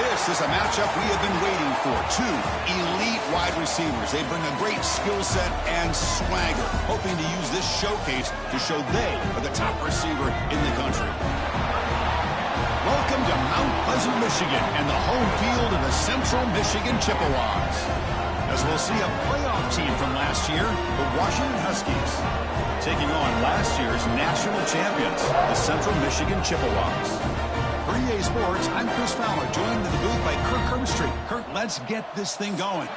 This is a matchup we have been waiting for. Two elite wide receivers. They bring a great skill set and swagger, hoping to use this showcase to show they are the top receiver in the country. Welcome to Mount Pleasant, Michigan, and the home field of the Central Michigan Chippewas. As we'll see a playoff team from last year, the Washington Huskies, taking on last year's national champions, the Central Michigan Chippewas. For EA Sports, I'm Chris Fowler, joined in the booth by Kirk Herbstreit. Kirk, let's get this thing going.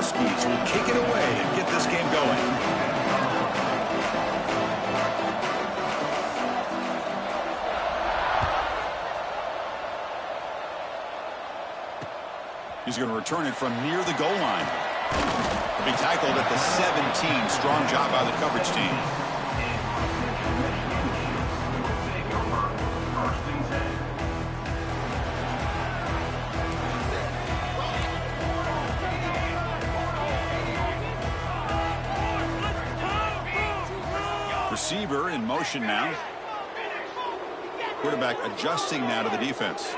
Huskies will kick it away and get this game going. He's going to return it from near the goal line. He'll be tackled at the 17. Strong job by the coverage team. Receiver in motion now. Quarterback adjusting now to the defense.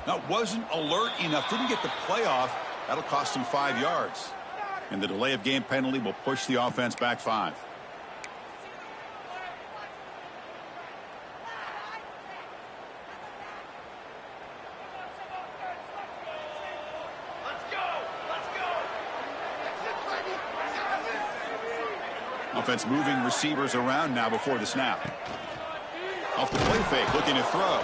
That wasn't alert enough. Didn't get the playoff. That'll cost him 5 yards. And the delay of game penalty will push the offense back 5. Offense moving receivers around now before the snap. Off the play fake, looking to throw.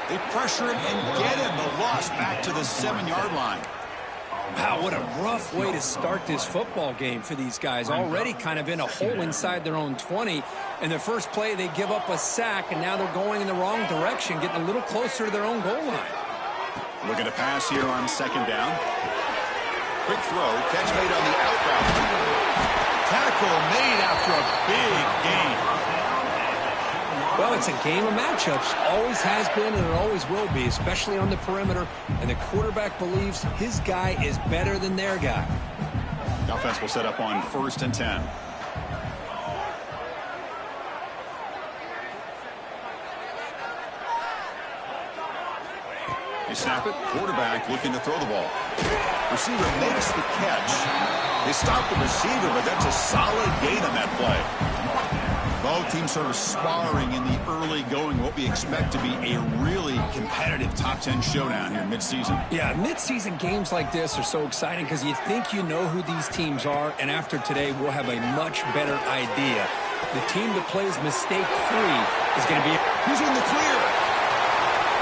They pressure him and get him. The loss back to the 7-yard line. Wow, what a rough way to start this football game for these guys. Already kind of in a hole inside their own 20. In their first play, they give up a sack, and now they're going in the wrong direction, getting a little closer to their own goal line. Looking to pass here on 2nd down. Quick throw, catch made on the out route. Tackle made after a big gain. Well, it's a game of matchups. Always has been and it always will be, especially on the perimeter. And the quarterback believes his guy is better than their guy. The offense will set up on 1st and 10. They snap it. Quarterback looking to throw the ball. Receiver makes the catch. They stop the receiver, but that's a solid gain on that play. Both teams sort of sparring in the early going, what we expect to be a really competitive top 10 showdown here mid-season. Yeah, mid-season games like this are so exciting because you think you know who these teams are, and after today, we'll have a much better idea. The team that plays mistake-free is going to be... He's in the clear.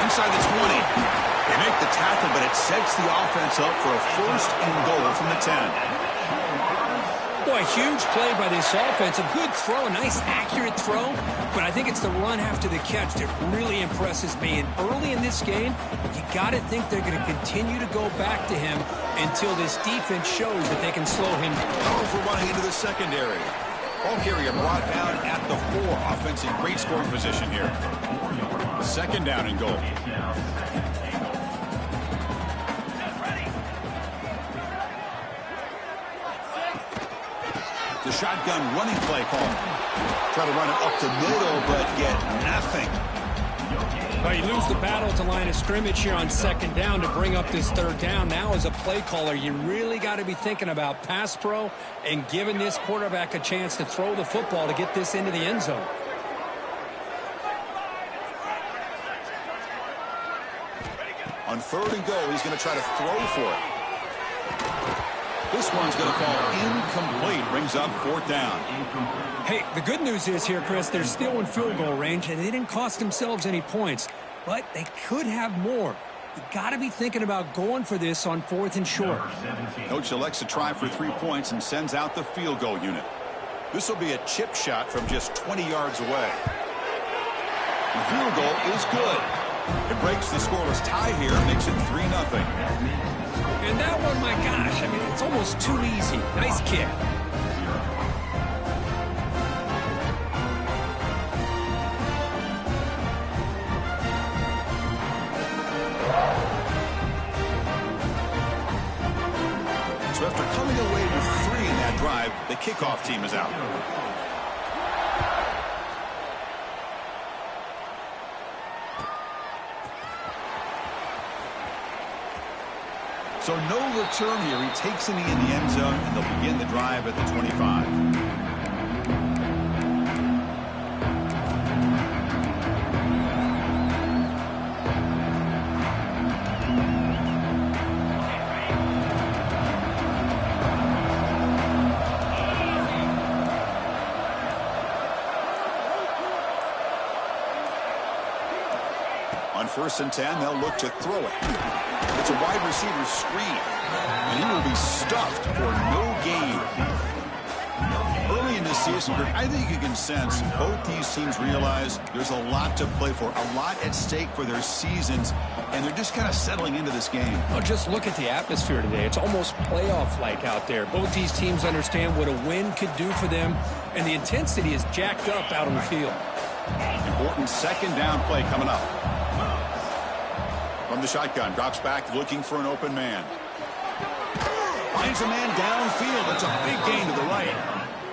Inside the 20. They make the tackle, but it sets the offense up for a 1st and goal from the 10. Boy, a huge play by this offense. A good throw, a nice accurate throw. But I think it's the run after the catch that really impresses me. And early in this game, you got to think they're going to continue to go back to him until this defense shows that they can slow him. Powerful running into the secondary. Ball carrier brought down at the 4. Offense in great scoring position here. 2nd down and goal. The shotgun running play call. Try to run it up the middle, but get nothing. Well, you lose the battle to line of scrimmage here on 2nd down to bring up this 3rd down. Now, as a play caller, you really got to be thinking about pass pro and giving this quarterback a chance to throw the football to get this into the end zone. On 3rd and goal, he's going to try to throw for it. This one's going to fall incomplete. Brings up 4th down. Hey, the good news is here, Chris, they're still in field goal range, and they didn't cost themselves any points. But they could have more. You got to be thinking about going for this on 4th and short. Coach elects to try for 3 points and sends out the field goal unit. This will be a chip shot from just 20 yards away. The field goal is good. It breaks the scoreless tie here, makes it 3-0. And that one, my gosh, I mean, it's almost too easy. Nice kick. So after coming away with 3 in that drive, the kickoff team is out. So no return here. He takes it in the end zone, and they'll begin the drive at the 25. On 1st and 10, they'll look to throw it. It's a wide receiver screen, and he will be stuffed for no gain. Early in this season, I think you can sense both these teams realize there's a lot to play for, a lot at stake for their seasons, and they're just kind of settling into this game. Oh, just look at the atmosphere today. It's almost playoff-like out there. Both these teams understand what a win could do for them, and the intensity is jacked up out on the field. Important 2nd down play coming up. From the shotgun, drops back looking for an open man. Finds a man downfield. That's a big gain to the right.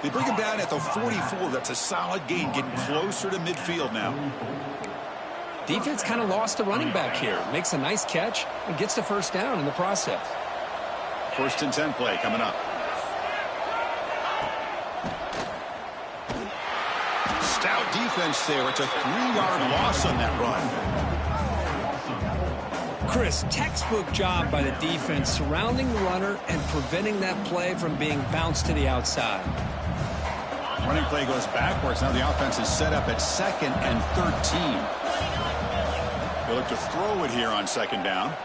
They bring him down at the 44. That's a solid gain, getting closer to midfield now. Defense kind of lost the running back here. Makes a nice catch and gets the 1st down in the process. 1st and 10 play coming up. Stout defense there. It's a 3-yard loss on that run. Chris, textbook job by the defense surrounding the runner and preventing that play from being bounced to the outside. Running play goes backwards. Now the offense is set up at 2nd and 13. They look to throw it here on 2nd down.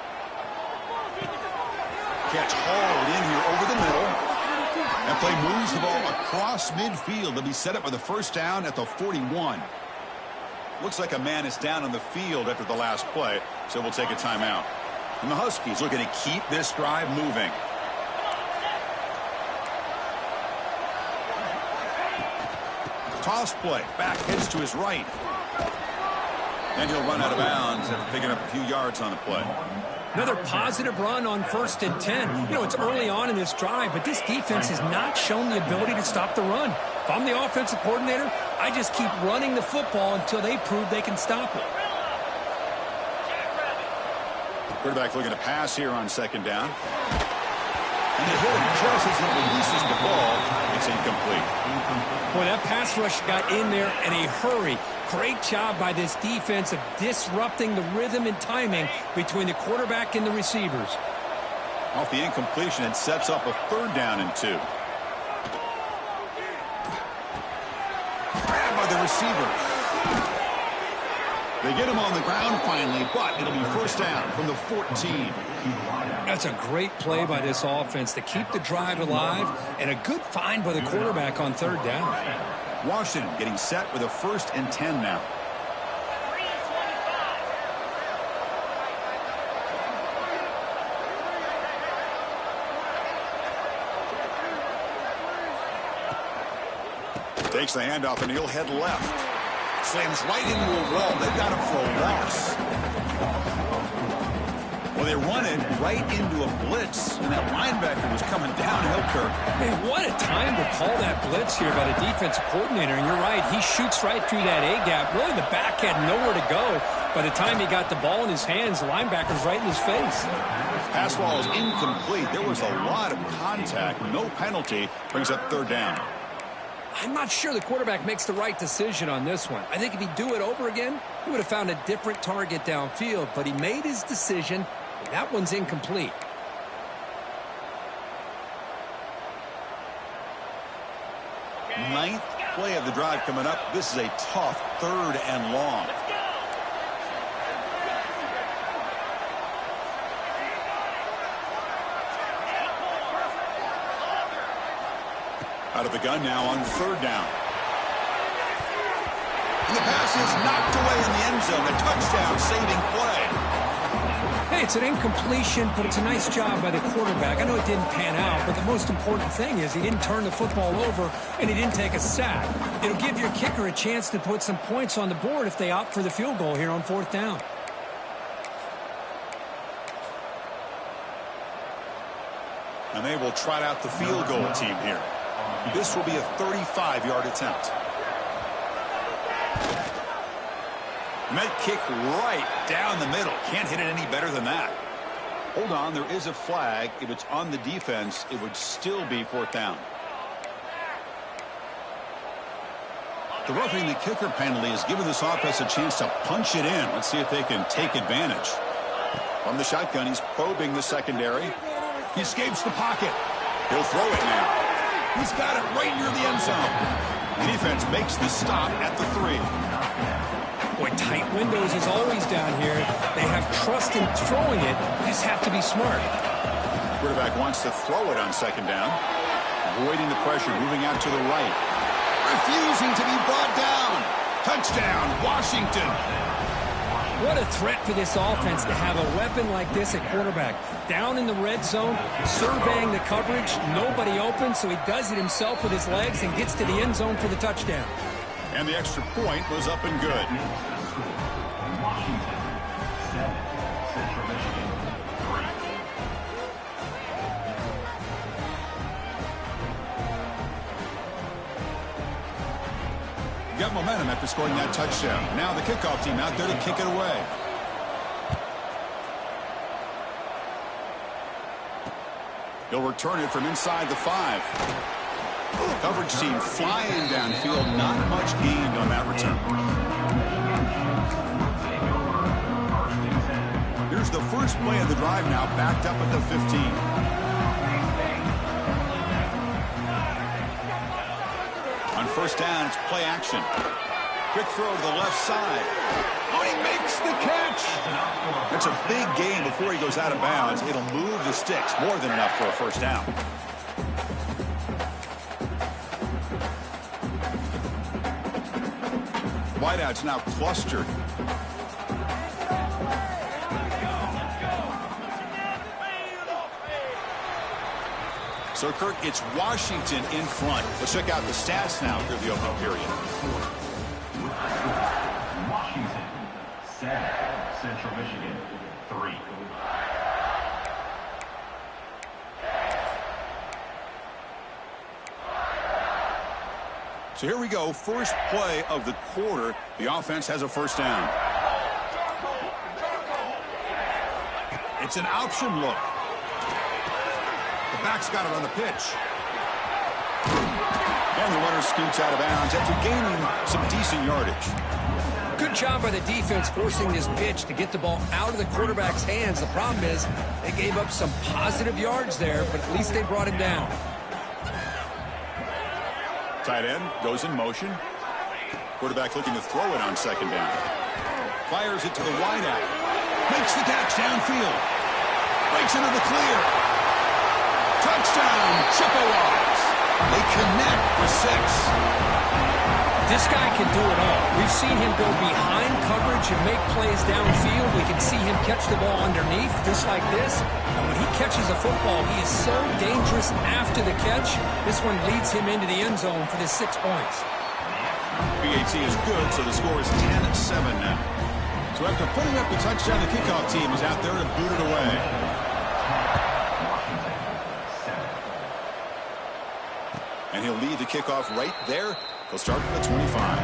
Catch hauled in here over the middle. That play moves the ball across midfield. They'll be set up with a 1st down at the 41. Looks like a man is down on the field after the last play, so we'll take a timeout. And the Huskies looking to keep this drive moving. Toss play. Back heads to his right. Then he'll run out of bounds after picking up a few yards on the play. Another positive run on 1st and 10. You know, it's early on in this drive, but this defense has not shown the ability to stop the run. If I'm the offensive coordinator, I just keep running the football until they prove they can stop it. Quarterback looking to pass here on 2nd down. And they hit him just as he releases the ball. It's incomplete. Boy, that pass rush got in there in a hurry. Great job by this defense of disrupting the rhythm and timing between the quarterback and the receivers. Off the incompletion, it sets up a 3rd down and 2. Grabbed by the receiver. They get him on the ground finally, but it'll be 1st down from the 14. That's a great play by this offense to keep the drive alive, and a good find by the quarterback on 3rd down. Washington getting set with a 1st and 10 now. Takes the handoff and he'll head left. Slams right into a wall. They've got him for a loss. Well, they run it right into a blitz, and that linebacker was coming downhill, Kirk. Man, what a time to call that blitz here by the defensive coordinator. And you're right, he shoots right through that A-gap. Really, the back had nowhere to go. By the time he got the ball in his hands, the linebacker's right in his face. Pass ball is incomplete. There was a lot of contact. No penalty. Brings up 3rd down. I'm not sure the quarterback makes the right decision on this one. I think if he'd do it over again, he would have found a different target downfield. But he made his decision, and that one's incomplete. Ninth play of the drive coming up. This is a tough 3rd and long. Out of the gun now on 3rd down. And the pass is knocked away in the end zone. A touchdown-saving play. Hey, it's an incompletion, but it's a nice job by the quarterback. I know it didn't pan out, but the most important thing is he didn't turn the football over and he didn't take a sack. It'll give your kicker a chance to put some points on the board if they opt for the field goal here on 4th down. And they will trot out the field goal team here. This will be a 35-yard attempt. And that kick right down the middle. Can't hit it any better than that. Hold on, there is a flag. If it's on the defense, it would still be 4th down. The roughing the kicker penalty has given this offense a chance to punch it in. Let's see if they can take advantage. From the shotgun, he's probing the secondary. He escapes the pocket. He'll throw it now. He's got it right near the end zone. The defense makes the stop at the 3. Boy, tight windows is always down here. They have trust in throwing it. They just have to be smart. Quarterback wants to throw it on 2nd down. Avoiding the pressure, moving out to the right. Refusing to be brought down. Touchdown, Washington. What a threat for this offense to have a weapon like this at quarterback. Down in the red zone, surveying the coverage, nobody open, so he does it himself with his legs and gets to the end zone for the touchdown. And the extra point was up and good. Washington 7, Central Michigan 3. Got momentum after scoring that touchdown. Now the kickoff team out there to kick it away. He'll return it from inside the 5. Coverage team flying downfield. Not much gained on that return. Here's the first play of the drive now, backed up at the 15. On 1st down, it's play action. Quick throw to the left side. Oh, he makes the catch. It's a big gain before he goes out of bounds. It'll move the sticks. More than enough for a 1st down. Wideouts now clustered. So, Kirk, it's Washington in front. Let's check out the stats now through the opening period. Washington 7, Central Michigan 3. So here we go, first play of the quarter. The offense has a 1st down. It's an option look. The back's got it on the pitch. And the runner scoots out of bounds after gaining some decent yardage. Good job by the defense forcing this pitch to get the ball out of the quarterback's hands. The problem is they gave up some positive yards there, but at least they brought him down. Tight end goes in motion. Quarterback looking to throw it on 2nd down. Fires it to the wideout. Makes the catch downfield. Breaks into the clear. Touchdown, Chippewas. They connect for 6. This guy can do it all. We've seen him go behind coverage and make plays downfield. We can see him catch the ball underneath just like this. And when he catches a football, he is so dangerous after the catch. This one leads him into the end zone for the 6 points. BAT is good, so the score is 10-7 now. So after putting up the touchdown, the kickoff team is out there to boot it away. And he'll lead the kickoff right there. He'll start from the 25.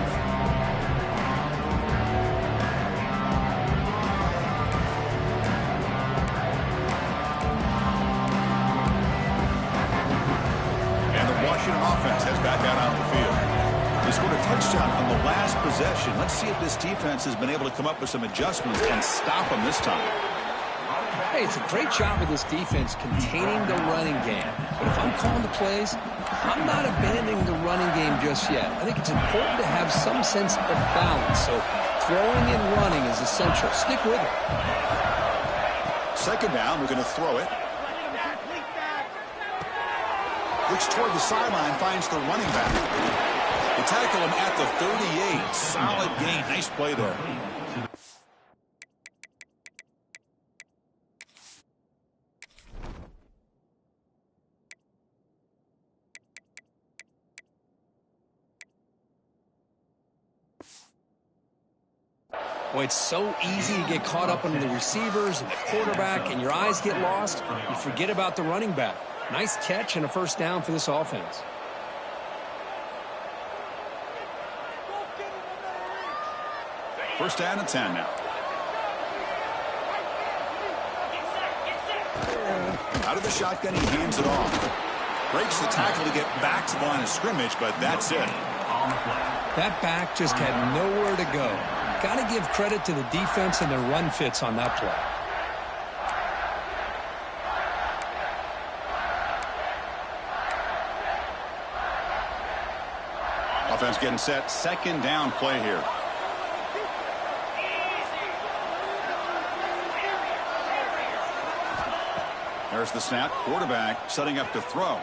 And the Washington offense has got down on the field. They scored a touchdown on the last possession. Let's see if this defense has been able to come up with some adjustments and stop them this time. Hey, it's a great job of this defense containing the running game. But if I'm calling the plays, I'm not abandoning the running game just yet. I think it's important to have some sense of balance. So throwing and running is essential. Stick with it. 2nd down, we're going to throw it. Looks toward the sideline, finds the running back. They tackle him at the 38. Solid gain. Nice play there. Boy, it's so easy to get caught up on the receivers and the quarterback, and your eyes get lost. You forget about the running back. Nice catch and a first down for this offense. First down and 10 now. Out of the shotgun, he hands it off. Breaks the tackle to get back to the line of scrimmage, but that's it. That back just had nowhere to go. Got to give credit to the defense and their run fits on that play. Offense getting set. Second down play here. There's the snap. Quarterback setting up to throw.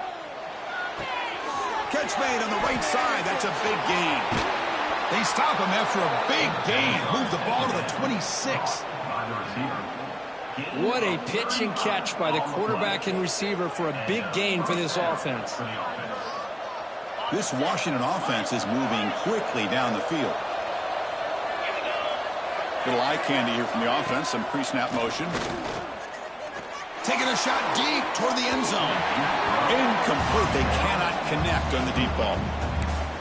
Catch made on the right side. That's a big gain. They stop him after a big gain. Move the ball to the 26. What a pitch and catch by the quarterback and receiver for a big gain for this offense. This Washington offense is moving quickly down the field. Little eye candy here from the offense. Some pre-snap motion. Taking a shot deep toward the end zone. Incomplete. They cannot connect on the deep ball.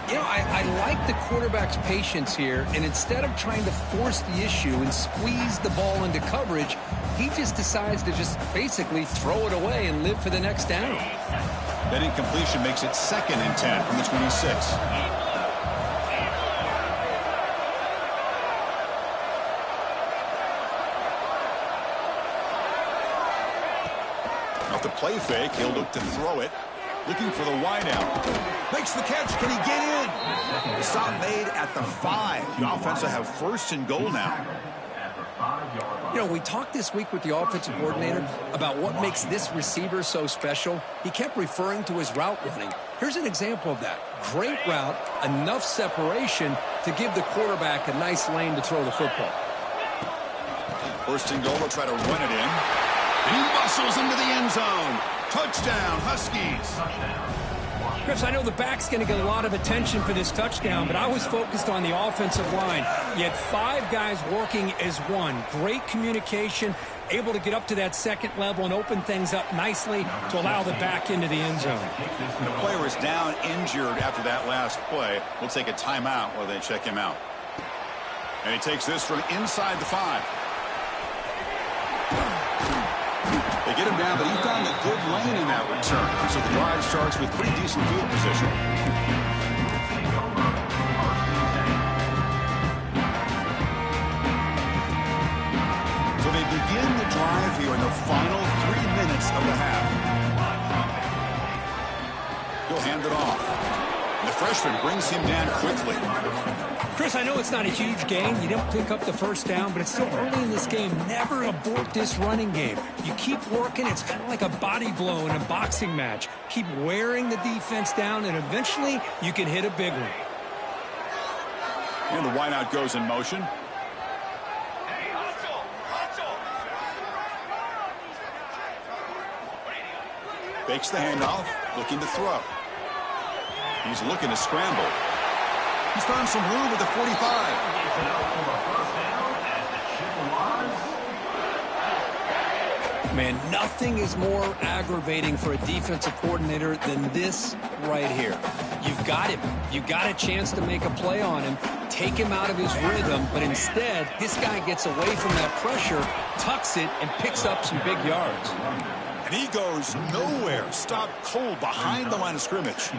You know, I like the quarterback's patience here, and instead of trying to force the issue and squeeze the ball into coverage, he just decides to just basically throw it away and live for the next down. That incompletion makes it second and 10 from the 26. Off the play fake, he'll look to throw it. Looking for the wideout. Makes the catch. Can he get in? The stop made at the 5. The offense will have first and goal now. You know, we talked this week with the offensive coordinator about what makes this receiver so special. He kept referring to his route running. Here's an example of that. Great route, enough separation to give the quarterback a nice lane to throw the football. First and goal, they'll try to run it in. And he muscles into the end zone. Touchdown, Huskies. Chris, I know the back's going to get a lot of attention for this touchdown, but I was focused on the offensive line. You had 5 guys working as one. Great communication, able to get up to that second level and open things up nicely to allow the back into the end zone. The player was down injured after that last play. We'll take a timeout while they check him out. And he takes this from inside the 5. They get him down, but he found a good lane in that return. So the drive starts with pretty decent field position. So they begin the drive here in the final 3 minutes of the half. He'll hand it off. And the freshman brings him down quickly. Chris, I know it's not a huge gain. You didn't pick up the first down, but it's still early in this game. Never abort this running game. You keep working. It's kind of like a body blow in a boxing match. Keep wearing the defense down, and eventually you can hit a big one. And the wideout goes in motion. Fakes the handoff, looking to throw. He's looking to scramble. He's found some room at the 45. Man, nothing is more aggravating for a defensive coordinator than this right here. You've got him. You've got a chance to make a play on him, take him out of his rhythm, but instead, this guy gets away from that pressure, tucks it, and picks up some big yards. And he goes nowhere. Stopped cold behind the line of scrimmage.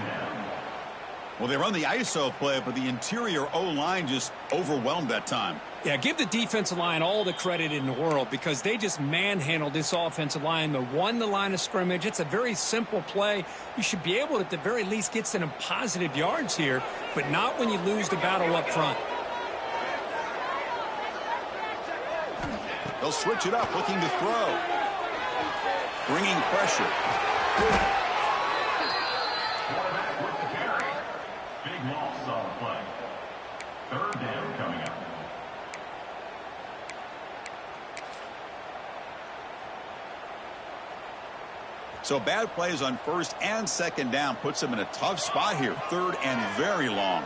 Well, they run the ISO play, but the interior O-line just overwhelmed that time. Yeah, give the defensive line all the credit in the world because they just manhandled this offensive line. They won the line of scrimmage. It's a very simple play. You should be able to, at the very least, get some positive yards here, but not when you lose the battle up front. They'll switch it up, looking to throw. Bringing pressure. Big loss on So bad plays on first and second down puts them in a tough spot here. Third and very long.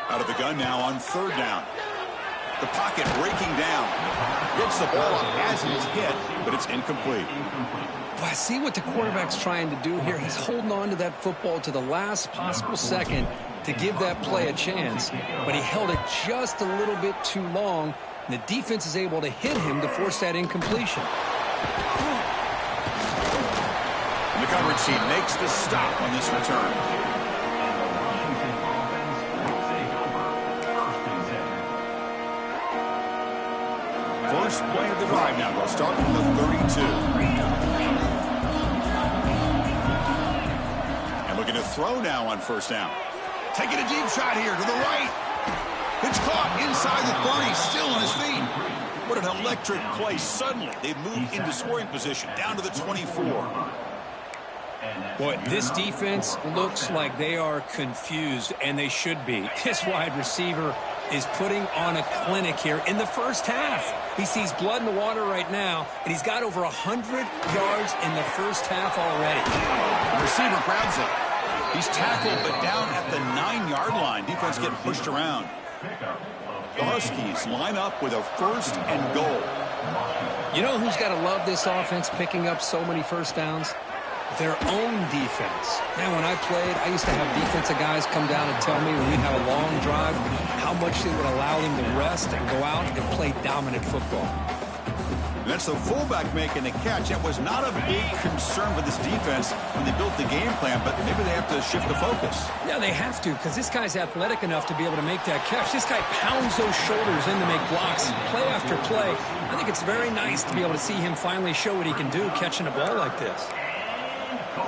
Out of the gun now on third down. The pocket breaking down. Gets the ball up as it is hit, but it's incomplete. Well, I see what the quarterback's trying to do here. He's holding on to that football to the last possible second to give that play a chance, but he held it just a little bit too long, and the defense is able to hit him to force that incompletion. And the coverage team makes the stop on this return. First play of the drive now. They'll start from the 32. And looking to throw now on first down. Taking a deep shot here to the right. It's caught inside the 30, still on his feet. What an electric play. Suddenly, they've moved into scoring position, down to the 24. Boy, this defense looks like they are confused, and they should be. This wide receiver is putting on a clinic here in the first half. He sees blood in the water right now, and he's got over 100 yards in the first half already. The receiver grabs it. He's tackled, but down at the 9-yard line. Defense getting pushed around. The Huskies line up with a first and goal. You know who's got to love this offense picking up so many first downs? Their own defense. Man, when I played, I used to have defensive guys come down and tell me when we'd have a long drive how much they would allow them to rest and go out and play dominant football. And that's the fullback making the catch. That was not a big concern for this defense when they built the game plan, but maybe they have to shift the focus. Yeah, they have to, because this guy's athletic enough to be able to make that catch. This guy pounds those shoulders in to make blocks play after play. I think it's very nice to be able to see him finally show what he can do catching a ball like this.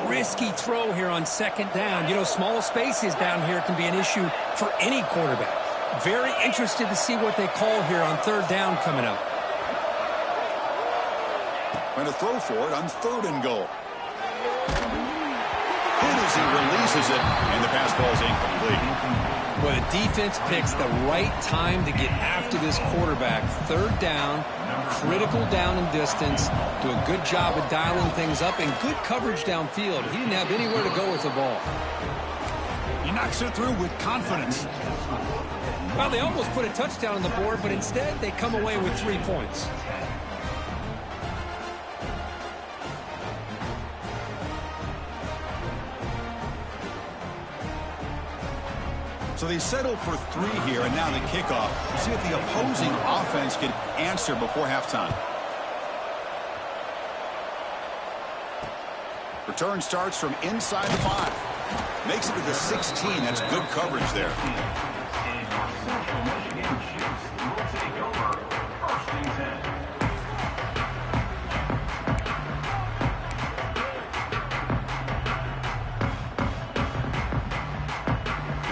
Risky throw here on second down. You know, small spaces down here can be an issue for any quarterback. Very interested to see what they call here on third down coming up. Going to throw for it on third and goal. And as he releases it, and the pass ball is incomplete. Well, the defense picks the right time to get after this quarterback. Third down, critical down and distance. Do a good job of dialing things up and good coverage downfield. He didn't have anywhere to go with the ball. He knocks it through with confidence. Well, they almost put a touchdown on the board, but instead they come away with 3 points. So they settle for 3 here, and now the kickoff. See if the opposing offense can answer before halftime. Return starts from inside the 5. Makes it to the 16. That's good coverage there.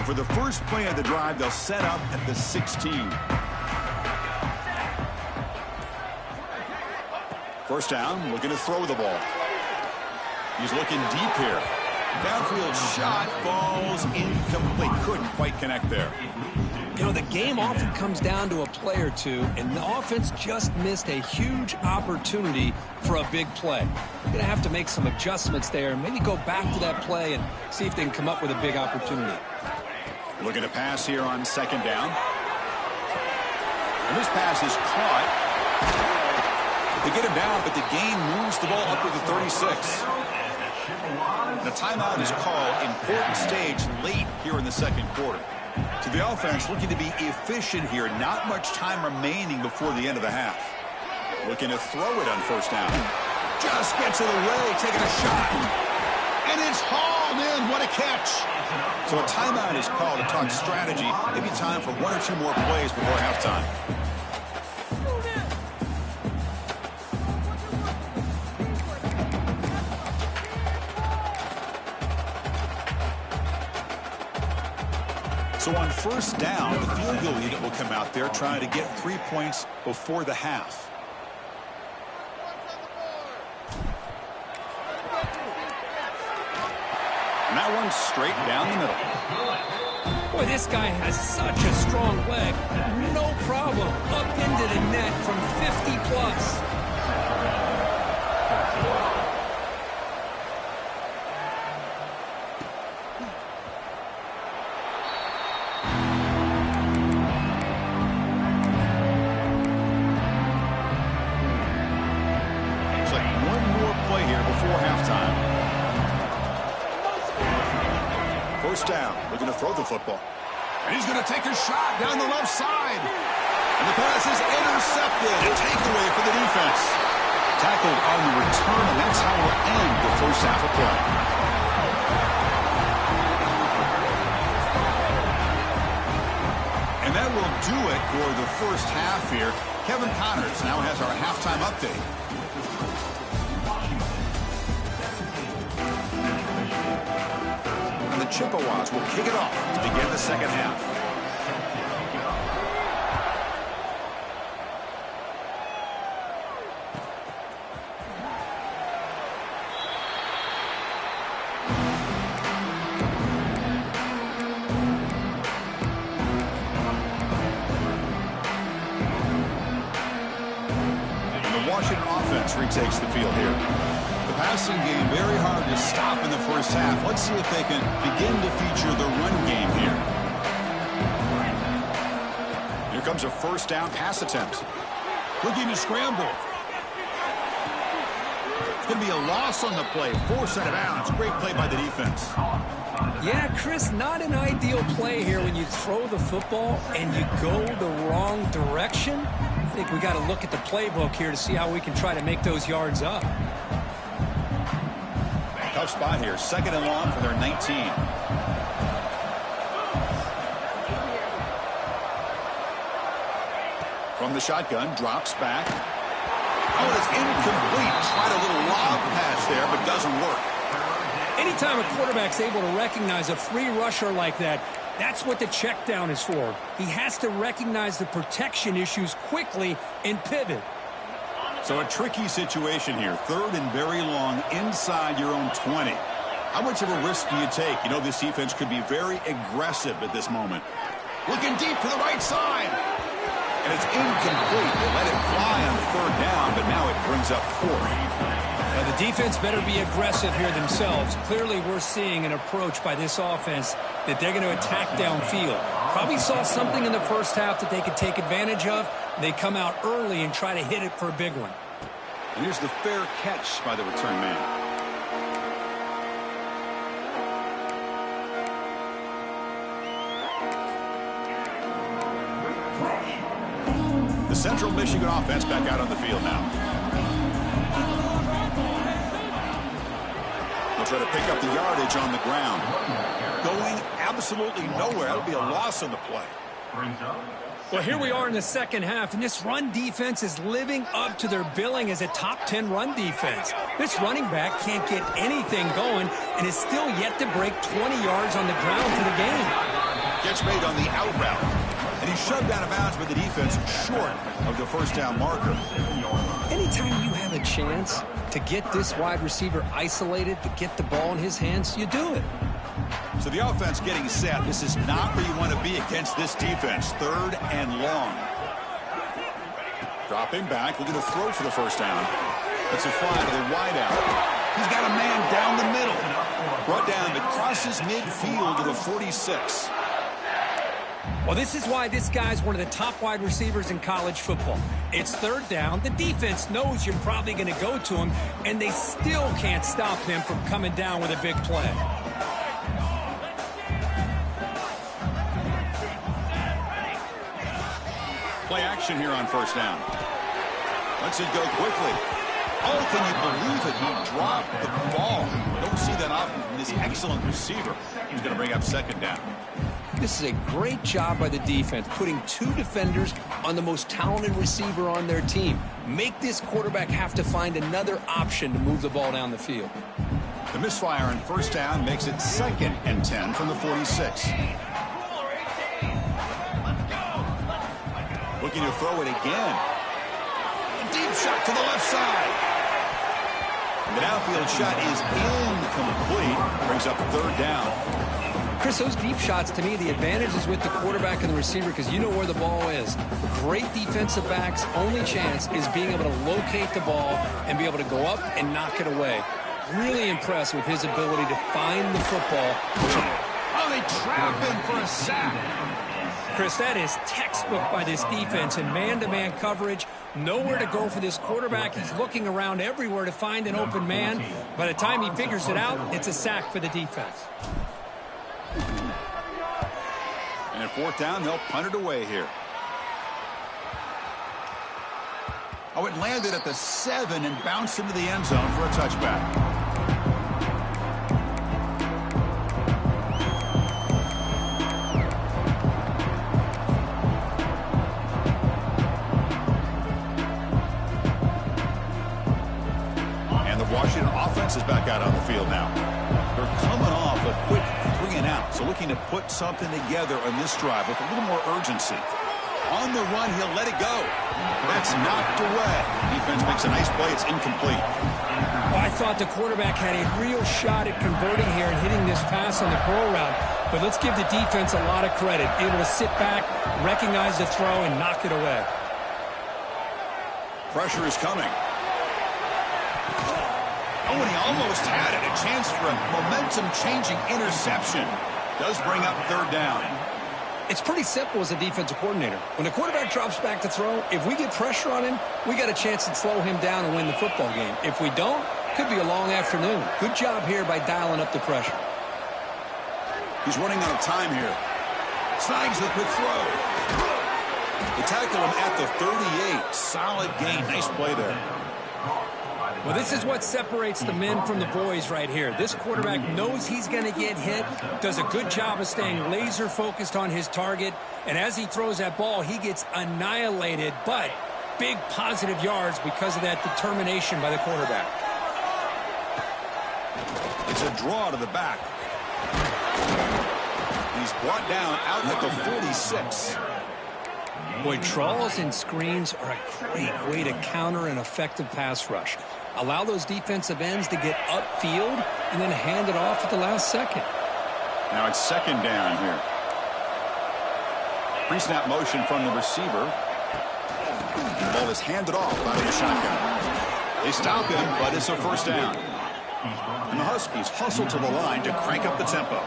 For the first play of the drive, they'll set up at the 16. First down, looking to throw the ball. He's looking deep here. Downfield shot falls incomplete. Couldn't quite connect there. You know, the game often comes down to a play or two, and the offense just missed a huge opportunity for a big play. You're going to have to make some adjustments there, maybe go back to that play and see if they can come up with a big opportunity. Looking to pass here on second down. And this pass is caught. They get him down, but the gain moves the ball up to the 36. And a timeout is called. Important stage late here in the second quarter. To the offense, looking to be efficient here. Not much time remaining before the end of the half. Looking to throw it on first down. Just gets it away, taking a shot. And it's hauled in. What a catch. So a timeout is called to talk strategy. Maybe time for 1 or 2 more plays before halftime. So on first down, the field goal unit will come out there trying to get 3 points before the half. And that one straight down the middle. Boy, this guy has such a strong leg. No problem. Up into the net from 50 plus. Looks like one more play here before halftime. First down. Looking to throw the football. And he's going to take a shot down the left side. And the pass is intercepted. A takeaway for the defense. Tackled on the return, and that's how we'll end the first half of play. And that will do it for the first half here. Kevin Connors now has our halftime update. And the Chippewas will kick it off to begin the second half. Washington offense retakes the field here. The passing game very hard to stop in the first half. Let's see if they can begin to feature the run game here. Here comes a first down pass attempt. Looking to scramble. It's going to be a loss on the play. Forced out of bounds. Great play by the defense. Yeah, Chris, not an ideal play here when you throw the football and you go the wrong direction. I think we got to look at the playbook here to see how we can try to make those yards up. Tough spot here. Second and long for their 19. From the shotgun, drops back. Oh, it's incomplete. Tried a little lob pass there, but doesn't work. Anytime a quarterback's able to recognize a free rusher like that, that's what the check down is for. He has to recognize the protection issues quickly and pivot. So a tricky situation here. Third and very long inside your own 20. How much of a risk do you take? You know, this defense could be very aggressive at this moment. Looking deep to the right side. And it's incomplete. They let it fly on third down, but now it brings up fourth. Now, the defense better be aggressive here themselves. Clearly, we're seeing an approach by this offense that they're going to attack downfield. Probably saw something in the first half that they could take advantage of. They come out early and try to hit it for a big one. And here's the fair catch by the return man. The Central Michigan offense back out on the field now. They'll try to pick up the yardage on the ground. Going absolutely nowhere. That'll be a loss on the play. Well, here we are in the second half, and this run defense is living up to their billing as a top 10 run defense. This running back can't get anything going and is still yet to break 20 yards on the ground for the game. Gets made on the out route. And he's shoved out of bounds by the defense short of the first down marker. Anytime you have a chance to get this wide receiver isolated, to get the ball in his hands, you do it. So the offense getting set. This is not where you want to be against this defense. Third and long. Dropping back, looking to throw for the first down. It's a fly to the wideout. He's got a man down the middle. Brought down, but crosses midfield to the 46. Well, this is why this guy's one of the top wide receivers in college football. It's third down. The defense knows you're probably going to go to him, and they still can't stop him from coming down with a big play. Play action here on first down. Lets it go quickly. Oh, can you believe it? He dropped the ball. Don't see that often from this excellent receiver. He's going to bring up second down. This is a great job by the defense, putting two defenders on the most talented receiver on their team. Make this quarterback have to find another option to move the ball down the field. The misfire on first down makes it 2nd and 10 from the 46. Looking to throw it again. A deep shot to the left side. And the downfield shot is incomplete. Brings up third down. Chris, those deep shots, to me, the advantage is with the quarterback and the receiver because you know where the ball is. Great defensive backs' only chance is being able to locate the ball and be able to go up and knock it away. Really impressed with his ability to find the football. Oh, they trap him for a sack. Chris, that is textbook by this defense in man-to-man coverage. Nowhere to go for this quarterback. He's looking around everywhere to find an open man. By the time he figures it out, it's a sack for the defense. And at fourth down, they'll punt it away here. Oh, it landed at the 7 and bounced into the end zone for a touchback. Washington offense is back out on the field now. They're coming off a quick 3 and out, so looking to put something together on this drive with a little more urgency. On the run, he'll let it go. That's knocked away. Defense makes a nice play. It's incomplete. Well, I thought the quarterback had a real shot at converting here and hitting this pass on the pro route. But let's give the defense a lot of credit. Able to sit back, recognize the throw, and knock it away. Pressure is coming. Oh, and he almost had it. A chance for a momentum-changing interception. Does bring up third down. It's pretty simple as a defensive coordinator. When the quarterback drops back to throw, if we get pressure on him, we got a chance to slow him down and win the football game. If we don't, could be a long afternoon. Good job here by dialing up the pressure. He's running out of time here. Snags the quick throw. They tackle him at the 38. Solid gain. Nice play there. Well, this is what separates the men from the boys right here. This quarterback knows he's going to get hit, does a good job of staying laser focused on his target, and as he throws that ball, he gets annihilated, but big positive yards because of that determination by the quarterback. It's a draw to the back. He's brought down out at the 46. Boy, draws and screens are a great way to counter an effective pass rush. Allow those defensive ends to get upfield and then hand it off at the last second. Now it's second down here. Pre-snap motion from the receiver. The ball is handed off out of the shotgun. They stop him, but it's a first down. And the Huskies hustle to the line to crank up the tempo.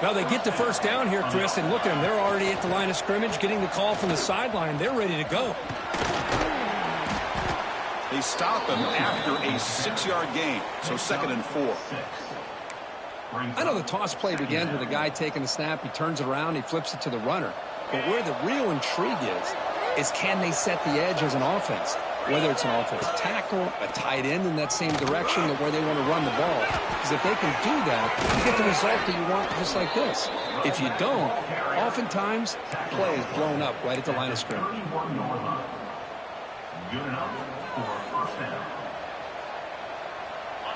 Well, they get the first down here, Chris, and look at them. They're already at the line of scrimmage, getting the call from the sideline. They're ready to go. They stop him after a 6-yard gain, so 2nd and 4. I know the toss play begins with a guy taking the snap. He turns it around, he flips it to the runner. But where the real intrigue is can they set the edge as an offense? Whether it's an offensive tackle, a tight end in that same direction or where they want to run the ball. Because if they can do that, you get the result that you want just like this. If you don't, oftentimes, play is blown up right at the line of scrimmage.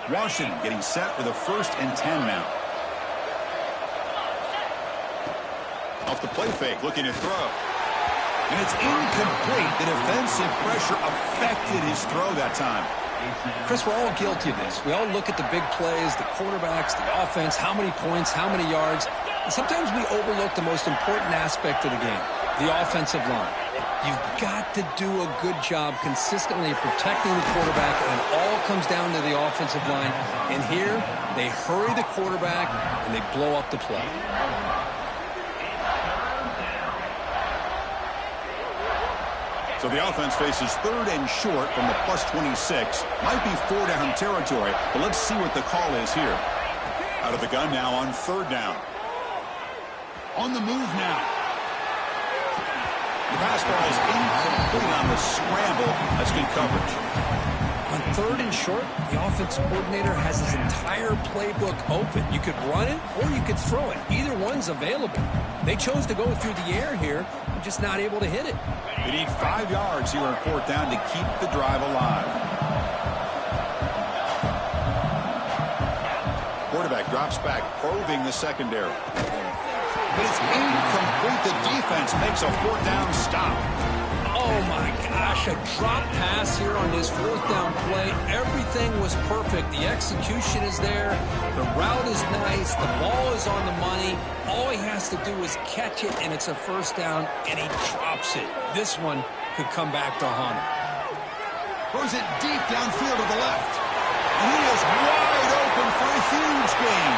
Washington getting set for the 1st and 10 now. Off the play fake, looking to throw. And it's incomplete. The defensive pressure affected his throw that time. Chris, we're all guilty of this. We all look at the big plays, the quarterbacks, the offense, how many points, how many yards. And sometimes we overlook the most important aspect of the game, the offensive line. You've got to do a good job consistently protecting the quarterback, and it all comes down to the offensive line. And here, they hurry the quarterback, and they blow up the play. So the offense faces 3rd and short from the +26. Might be 4-down territory, but let's see what the call is here. Out of the gun now on 3rd down. On the move now. The pass ball is incomplete on the scramble. That's good coverage. On 3rd and short, the offensive coordinator has his entire playbook open. You could run it or you could throw it. Either one's available. They chose to go through the air here, but just not able to hit it. They need 5 yards here on 4th down to keep the drive alive. Quarterback drops back, probing the secondary. But it's incomplete. The defense makes a 4th down stop. Oh, my gosh. gosh, a drop pass here on this fourth down play. Everything was perfect. The execution is there. The route is nice. The ball is on the money. All he has to do is catch it, and it's a first down, and he drops it. This one could come back to haunt him. Throws it deep downfield to the left. And he is wide open for a huge gain.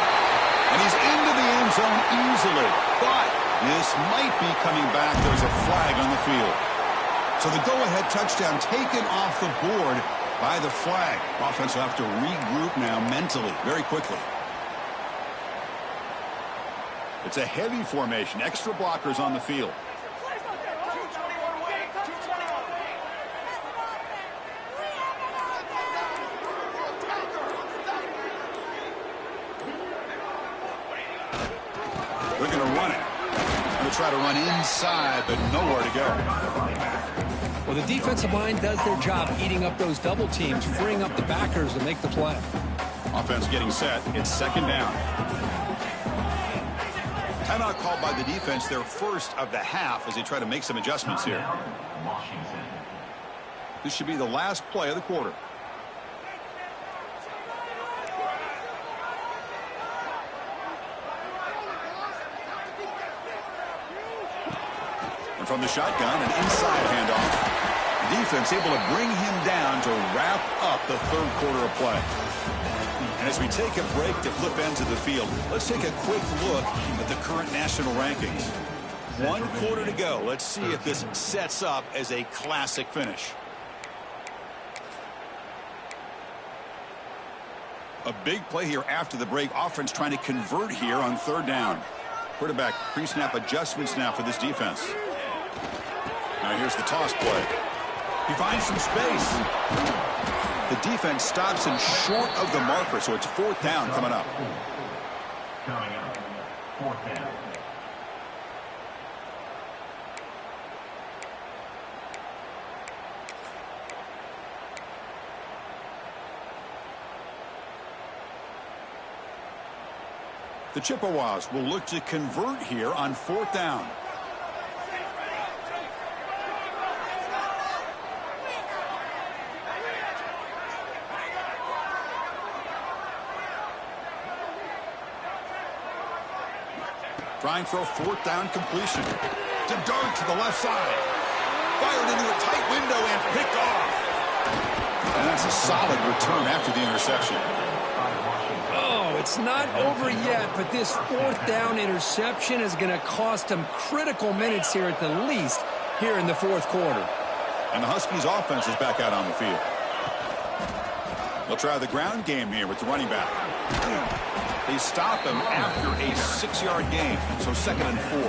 And he's into the end zone easily. But this might be coming back. There's a flag on the field. So the go-ahead touchdown taken off the board by the flag. Offense will have to regroup now mentally very quickly. It's a heavy formation. Extra blockers on the field. They're going to run it. Going to try to run inside, but nowhere to go. Well, the defensive line does their job eating up those double teams, freeing up the backers to make the play. Offense getting set. It's second down. Timeout called by the defense, their first of the half, as they try to make some adjustments here. This should be the last play of the quarter. And from the shotgun, an inside handoff. The defense able to bring him down to wrap up the third quarter of play. And as we take a break to flip ends of the field, let's take a quick look at the current national rankings. 1 quarter to go. Let's see if this sets up as a classic finish. A big play here after the break. Offense trying to convert here on third down. Quarterback pre-snap adjustments now for this defense. Now here's the toss play. He finds some space. The defense stops him short of the marker, so it's fourth down coming up. Coming up, fourth down. The Chippewas will look to convert here on fourth down. Trying for a fourth down completion. To dart to the left side. Fired into a tight window and picked off. And that's a solid return after the interception. Oh, it's not over yet, but this fourth down interception is going to cost them critical minutes here at the least here in the fourth quarter. And the Huskies offense is back out on the field. They'll try the ground game here with the running back. They stop him after a 6-yard gain, so second and 4.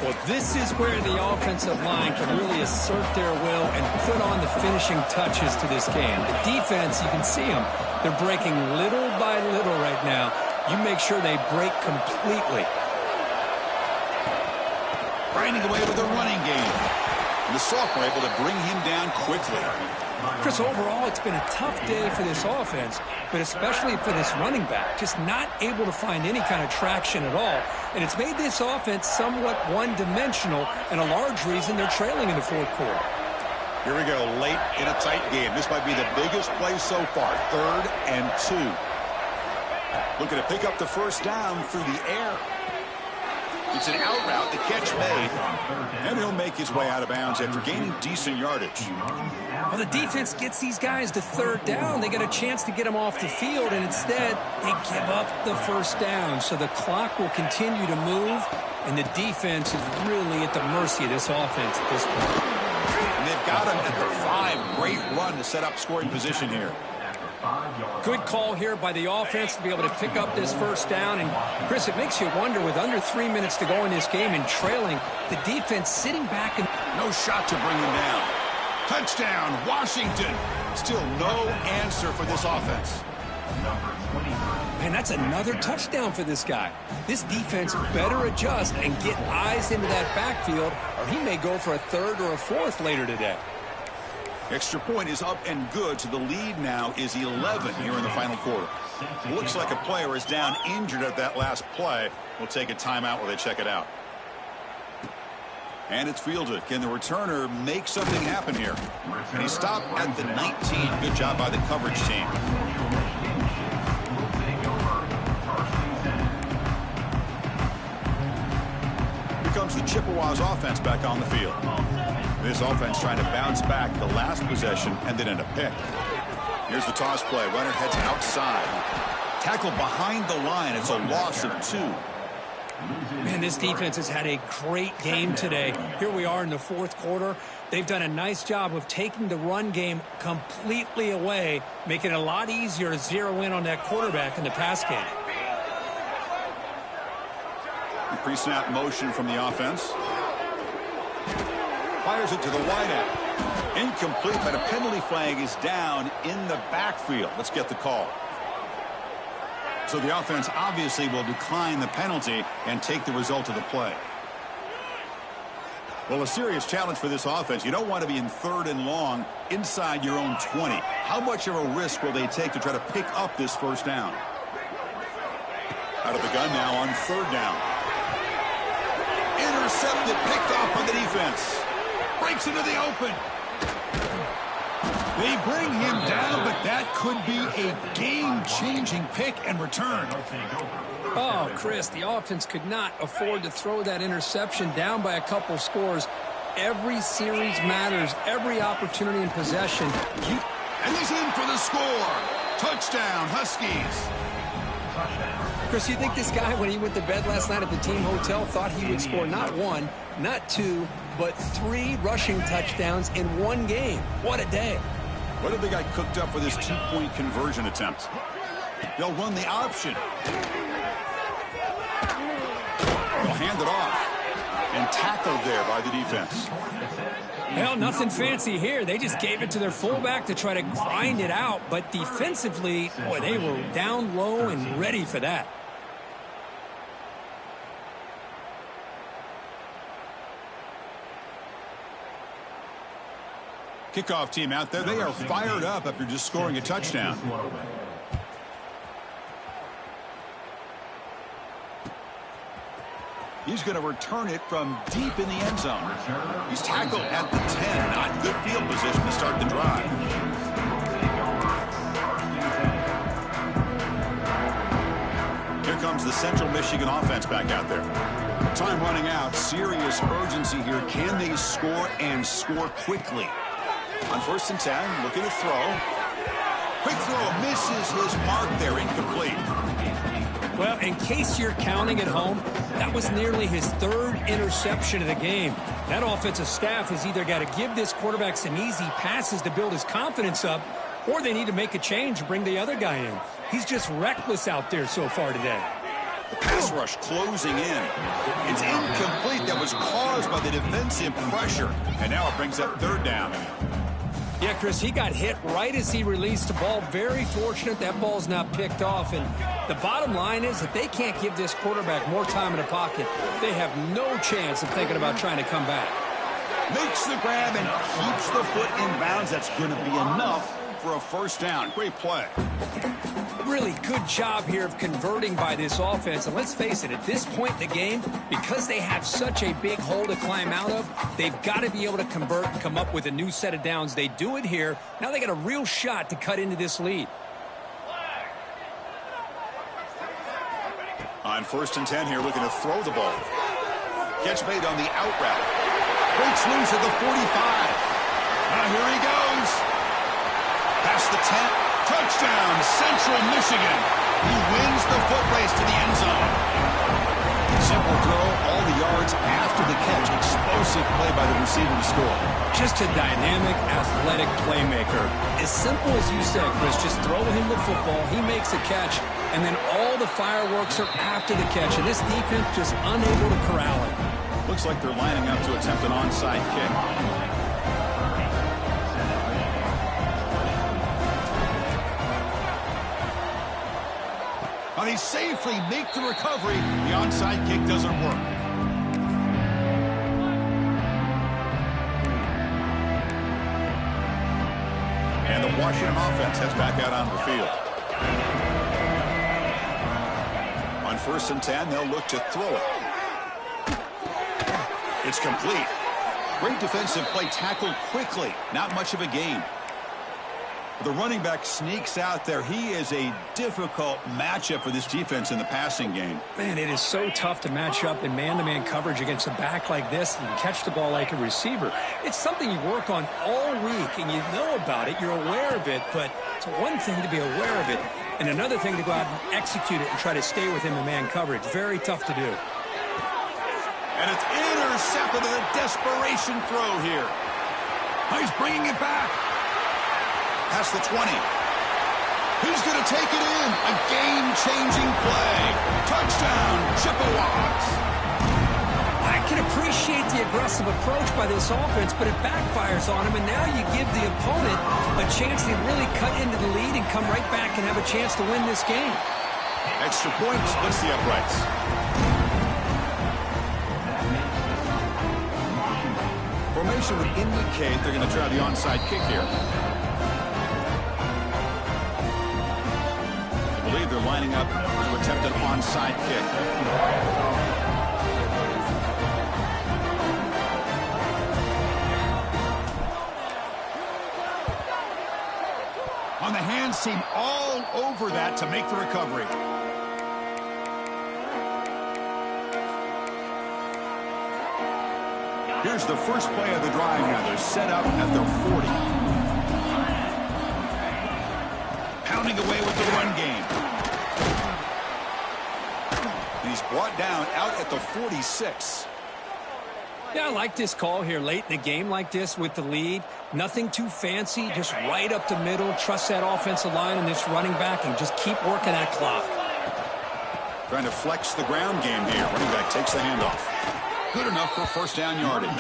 Well, this is where the offensive line can really assert their will and put on the finishing touches to this game. The defense, you can see them. They're breaking little by little right now. You make sure they break completely. Grinding away with a running game. And the sophomore able to bring him down quickly. Chris, overall, it's been a tough day for this offense, but especially for this running back. Just not able to find any kind of traction at all. And it's made this offense somewhat one-dimensional, and a large reason they're trailing in the fourth quarter. Here we go, late in a tight game. This might be the biggest play so far, 3rd and 2. Looking to pick up the first down through the air. It's an out route, the catch made, and he'll make his way out of bounds after gaining decent yardage. Well, the defense gets these guys to third down. They get a chance to get them off the field, and instead they give up the first down. So the clock will continue to move, and the defense is really at the mercy of this offense at this point. And they've got him at the 5. Great run to set up scoring position here. Good call here by the offense to be able to pick up this first down. And, Chris, it makes you wonder, with under 3 minutes to go in this game and trailing, the defense sitting back and no shot to bring him down. Touchdown, Washington. Still no answer for this offense. Man, that's another touchdown for this guy. This defense better adjust and get eyes into that backfield, or he may go for a 3rd or a 4th later today. Extra point is up and good, so the lead now is 11 here in the final quarter. Looks like a player is down injured at that last play. We'll take a timeout while they check it out. And it's fielded. Can the returner make something happen here? And he stopped at the 19. Good job by the coverage team. Here comes the Chippewas offense back on the field. This offense trying to bounce back the last possession and then end a pick. Here's the toss play. Runner heads outside. Tackle behind the line. It's a loss of 2. Man, this defense has had a great game today. Here we are in the fourth quarter. They've done a nice job of taking the run game completely away, making it a lot easier to zero in on that quarterback in the pass game. Pre-snap motion from the offense. Fires it to the wideout. Incomplete, but a penalty flag is down in the backfield. Let's get the call. So the offense obviously will decline the penalty and take the result of the play. Well, a serious challenge for this offense. You don't want to be in 3rd and long inside your own 20. How much of a risk will they take to try to pick up this first down? Out of the gun now on 3rd down. Intercepted, picked off on the defense. Breaks into the open. They bring him down, but that could be a game-changing pick and return. Oh, Chris, the offense could not afford to throw that interception down by a couple scores. Every series matters. Every opportunity in possession. And he's in for the score. Touchdown, Huskies. Chris, you think this guy, when he went to bed last night at the team hotel, thought he would score not 1, not 2, but 3 rushing touchdowns in 1 game? What a day. What have they got cooked up for this 2-point conversion attempt? They'll run the option. They'll hand it off. And tackled there by the defense. Hell, nothing fancy here. They just gave it to their fullback to try to grind it out. But defensively, boy, they were down low and ready for that. Kickoff team out there. They are fired up after just scoring a touchdown. He's going to return it from deep in the end zone. He's tackled at the 10. Not good field position to start the drive. Here comes the Central Michigan offense back out there. Time running out. Serious urgency here. Can they score and score quickly? On 1st and 10, looking to throw. Quick throw, misses his mark there, incomplete. Well, in case you're counting at home, that was nearly his 3rd interception of the game. That offensive staff has either got to give this quarterback some easy passes to build his confidence up, or they need to make a change and bring the other guy in. He's just reckless out there so far today. The pass rush closing in. It's incomplete. That was caused by the defensive pressure. And now it brings up 3rd down. Yeah, Chris, he got hit right as he released the ball. Very fortunate that ball's not picked off. And the bottom line is that they can't give this quarterback more time in the pocket. They have no chance of thinking about trying to come back. Makes the grab and keeps the foot in bounds. That's going to be enough for a 1st down. Great play. Really good job here of converting by this offense. And let's face it, at this point in the game, because they have such a big hole to climb out of, they've got to be able to convert and come up with a new set of downs. They do it here. Now they got a real shot to cut into this lead. On 1st and 10 here, looking to throw the ball. Catch made on the out route. Breaks loose at the 45. Here he goes. Past the 10. Touchdown, Central Michigan. He wins the foot race to the end zone. Simple throw, all the yards after the catch. Explosive play by the receiver to score. Just a dynamic, athletic playmaker. As simple as you said, Chris, just throw him the football, he makes a catch, and then all the fireworks are after the catch. And this defense just unable to corral it. Looks like they're lining up to attempt an onside kick. But he safely makes the recovery. The onside kick doesn't work. And the Washington offense heads back out on the field. On 1st and 10, they'll look to throw it. It's complete. Great defensive play, tackled quickly. Not much of a gain. The running back sneaks out there. He is a difficult matchup for this defense in the passing game. Man, it is so tough to match up in man-to-man coverage against a back like this and catch the ball like a receiver. It's something you work on all week, and you know about it. You're aware of it, but it's one thing to be aware of it, and another thing to go out and execute it and try to stay with him in man coverage. Very tough to do. And it's intercepted with a desperation throw here. He's bringing it back. Past the 20. He's going to take it in. A game-changing play. Touchdown, Chippewas. I can appreciate the aggressive approach by this offense, but it backfires on him, and now you give the opponent a chance to really cut into the lead and come right back and have a chance to win this game. Extra point splits the uprights. Formation would indicate they're going to try the onside kick here. I believe they're lining up to attempt an onside kick. On the hands team all over that to make the recovery. Here's the first play of the drive now. They're set up at their 40. Pounding away with the run game. And he's brought down out at the 46. Yeah, I like this call here late in the game like this with the lead. Nothing too fancy, just right up the middle. Trust that offensive line and this running back and just keep working that clock. Trying to flex the ground game here. Running back takes the handoff. Good enough for first down yardage.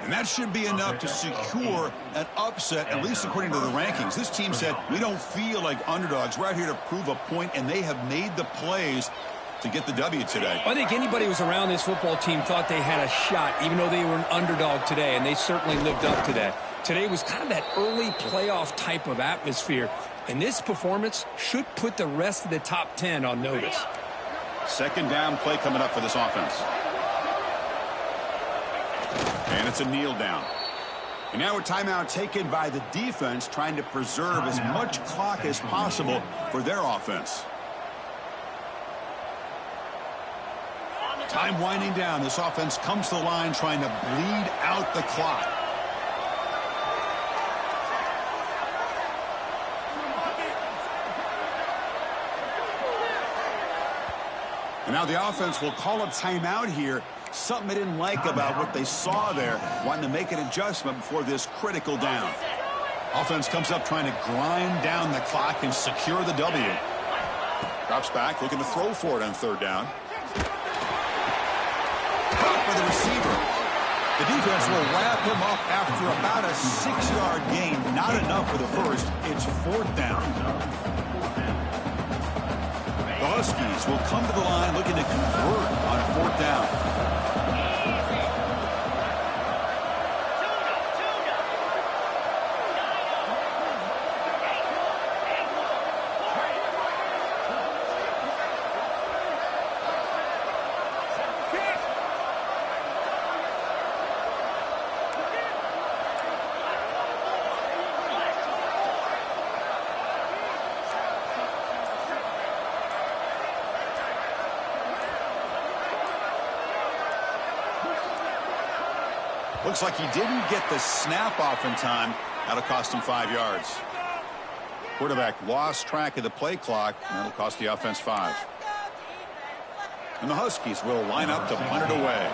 And that should be enough to secure an upset, at least according to the rankings. This team said, we don't feel like underdogs. We're out here to prove a point, and they have made the plays to get the W today. I think anybody who was around this football team thought they had a shot, even though they were an underdog today, and they certainly lived up to that. Today was kind of that early playoff type of atmosphere, and this performance should put the rest of the top 10 on notice. Second down play coming up for this offense. And it's a kneel down. And now a timeout taken by the defense, trying to preserve as much clock as possible for their offense. Time winding down. This offense comes to the line trying to bleed out the clock. And now the offense will call a timeout here. Something they didn't like about what they saw there, wanting to make an adjustment before this critical down. Offense comes up trying to grind down the clock and secure the W. Drops back, looking to throw for it on third down. Caught by the receiver. The defense will wrap him up after about a 6-yard gain. Not enough for the first. It's fourth down. The Huskies will come to the line looking to convert on fourth down. Looks like he didn't get the snap off in time. That'll cost him 5 yards. Quarterback lost track of the play clock, and that'll cost the offense 5. And the Huskies will line up to punt it away.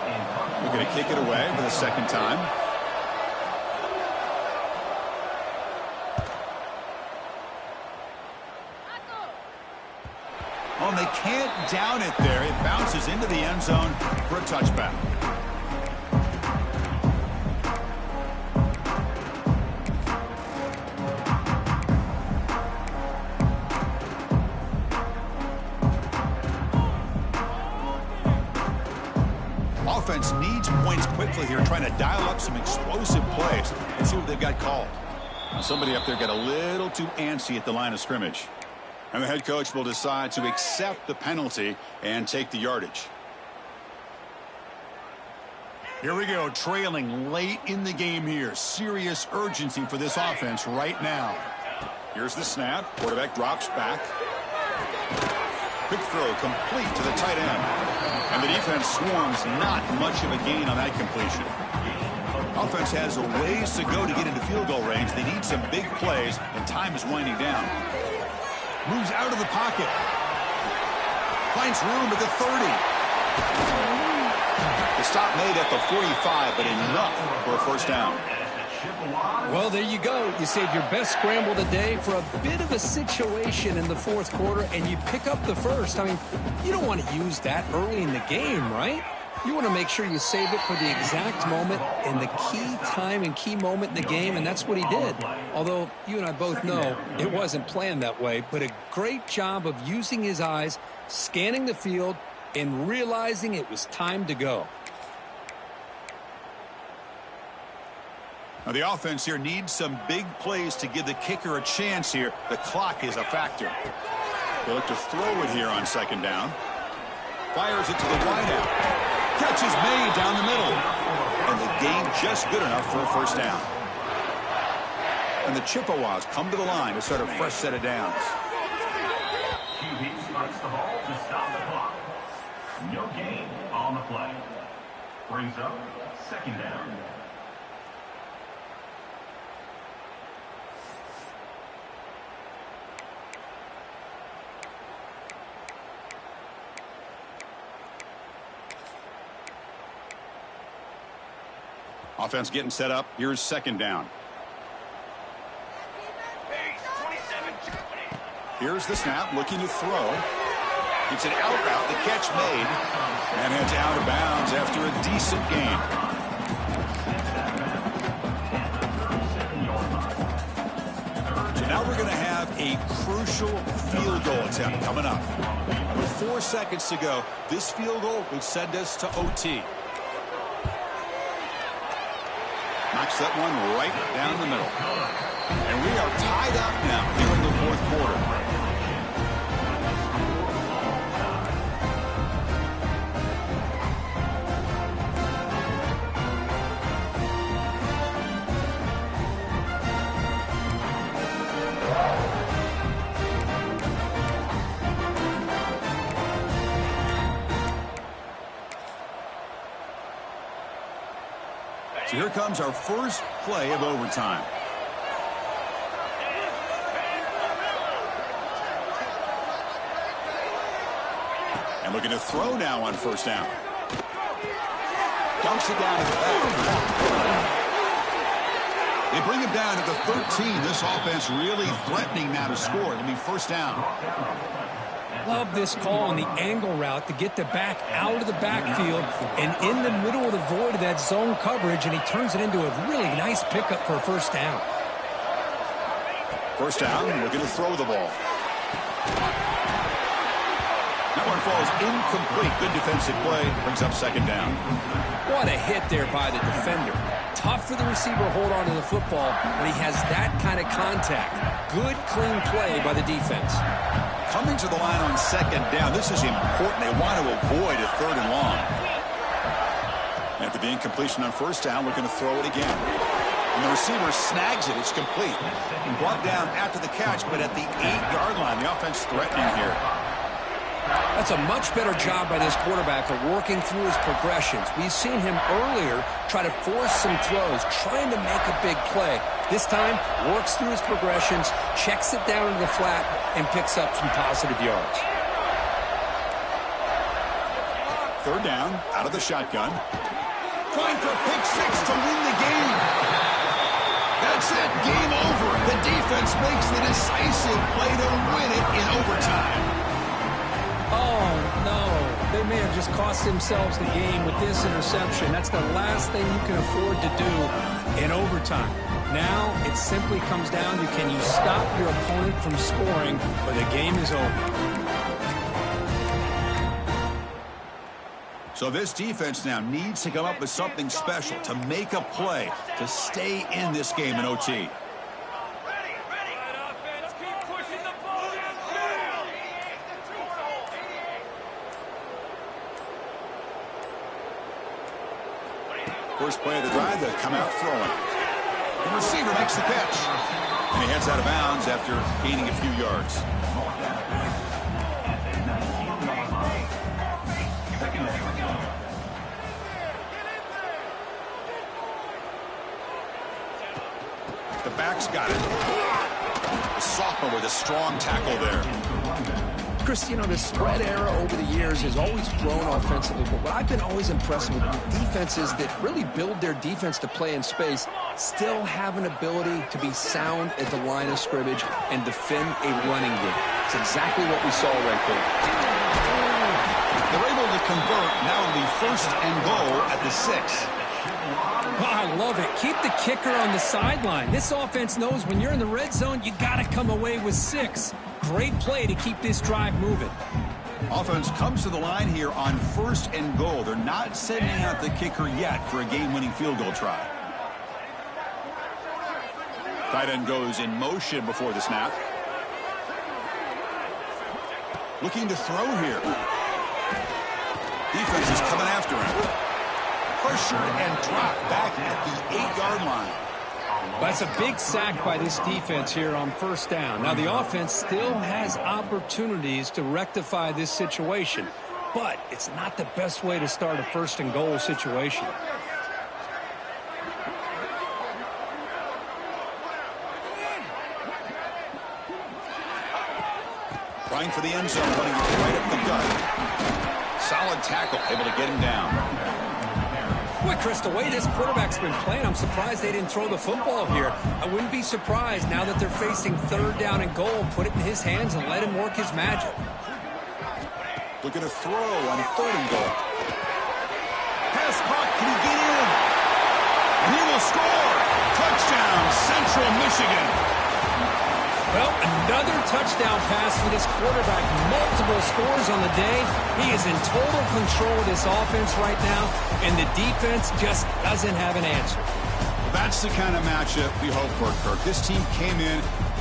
We're going to kick it away for the second time. Oh, and they can't down it there. It bounces into the end zone for a touchback. Offense needs points quickly here, trying to dial up some explosive plays. Let's see what they've got called. Somebody up there got a little too antsy at the line of scrimmage. And the head coach will decide to accept the penalty and take the yardage. Here we go, trailing late in the game here. Serious urgency for this offense right now. Here's the snap. Quarterback drops back. Quick throw complete to the tight end. And the defense swarms, not much of a gain on that completion. Offense has a ways to go to get into field goal range. They need some big plays, and time is winding down. Moves out of the pocket. Finds room at the 30. The stop made at the 45, but enough for a first down. Well, there you go. You save your best scramble today for a bit of a situation in the fourth quarter, and you pick up the first. I mean, you don't want to use that early in the game, right? You want to make sure you save it for the exact moment and the key time and key moment in the game, and that's what he did. Although you and I both know it wasn't planned that way, but a great job of using his eyes, scanning the field, and realizing it was time to go. Now the offense here needs some big plays to give the kicker a chance here. The clock is a factor. They look to throw it here on second down. Fires it to the wideout. Catch is made down the middle. And the gain just good enough for a first down. And the Chippewas come to the line to start a fresh set of downs. QB starts the ball to stop the clock. No gain on the play. Brings up second down. Offense getting set up. Here's second down. Here's the snap, looking to throw. It's an out route, the catch made, and heads out of bounds after a decent gain. So now we're going to have a crucial field goal attempt coming up. With 4 seconds to go, this field goal would send us to OT. Knocks that one right down the middle. And we are tied up now here in the fourth quarter. So here comes our first play of overtime. And looking to throw now on first down. Dumps it down at the back. They bring him down at the 13. This offense really threatening now to score. It'll be first down. Love this call on the angle route to get the back out of the backfield and in the middle of the void of that zone coverage, and he turns it into a really nice pickup for a first down. First down, looking to throw the ball. That one falls incomplete. Good defensive play. Brings up second down. What a hit there by the defender. Tough for the receiver to hold on to the football when he has that kind of contact. Good, clean play by the defense. Coming to the line on second down. This is important. They want to avoid a third and long. After the incompletion on first down, looking to throw it again. And the receiver snags it. It's complete. Brought down after the catch, but at the 8-yard line. The offense threatening here. That's a much better job by this quarterback of working through his progressions. We've seen him earlier try to force some throws, trying to make a big play. This time, works through his progressions, checks it down to the flat, and picks up some positive yards. Third down, out of the shotgun. Trying for a pick six to win the game. That's it, game over. The defense makes the decisive play to win it in overtime. Oh, no. They may have just cost themselves the game with this interception. That's the last thing you can afford to do in overtime. Now it simply comes down to, can you stop your opponent from scoring, or the game is over. So this defense now needs to come up with something special to make a play to stay in this game in OT. First play of the drive, they'll come out throwing. The receiver makes the catch. And he heads out of bounds after gaining a few yards. The back's got it. The sophomore with a strong tackle there. Chris, you know, the spread era over the years has always grown offensively, but what I've been always impressed with defenses that really build their defense to play in space still have an ability to be sound at the line of scrimmage and defend a running game. It's exactly what we saw right there. They're able to convert. Now it'll be 1st and goal at the 6. Oh, I love it. Keep the kicker on the sideline. This offense knows when you're in the red zone, you got to come away with 6. Great play to keep this drive moving. Offense comes to the line here on 1st and goal. They're not sending out the kicker yet for a game-winning field goal try. Tight end goes in motion before the snap. Looking to throw here. Defense is coming after him. Pressured and dropped back at the 8-yard line. That's a big sack by this defense here on 1st down. Now, the offense still has opportunities to rectify this situation, but it's not the best way to start a 1st and goal situation. Trying for the end zone, running right up the gut. Solid tackle, able to get him down. Boy, Chris, the way this quarterback's been playing, I'm surprised they didn't throw the football here. I wouldn't be surprised now that they're facing 3rd down and goal. Put it in his hands and let him work his magic. Looking to throw on 3rd and goal. Pass caught. Can he get in? And he will score. Touchdown, Central Michigan. Well, another touchdown pass for this quarterback. Multiple scores on the day. He is in total control of this offense right now, and the defense just doesn't have an answer. That's the kind of matchup we hope for, Kirk. This team came in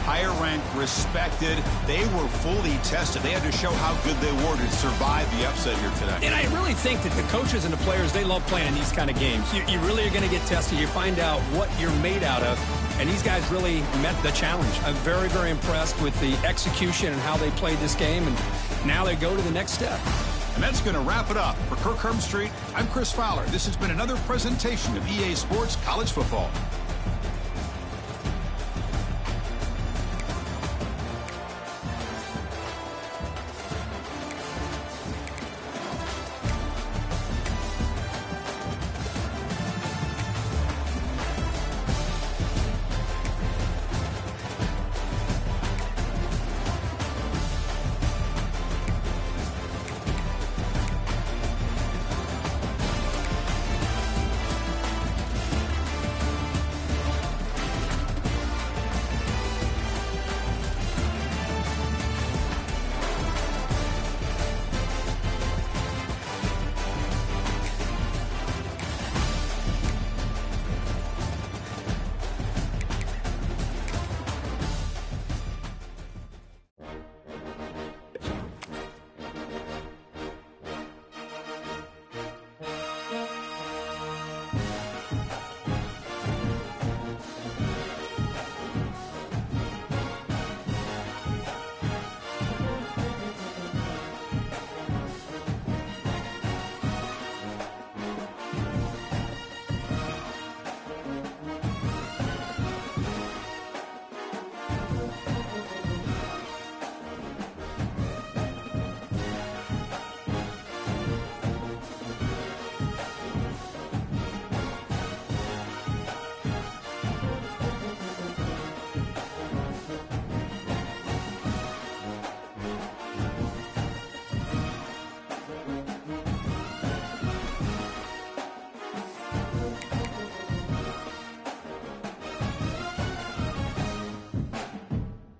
higher ranked, respected. They were fully tested. They had to show how good they were to survive the upset here today. And I really think that the coaches and the players, they love playing these kind of games. You really are going to get tested. You find out what you're made out of. And these guys really met the challenge. I'm very, very impressed with the execution and how they played this game. And now they go to the next step. And that's going to wrap it up. For Kirk Herbstreit, I'm Chris Fowler. This has been another presentation of EA Sports College Football.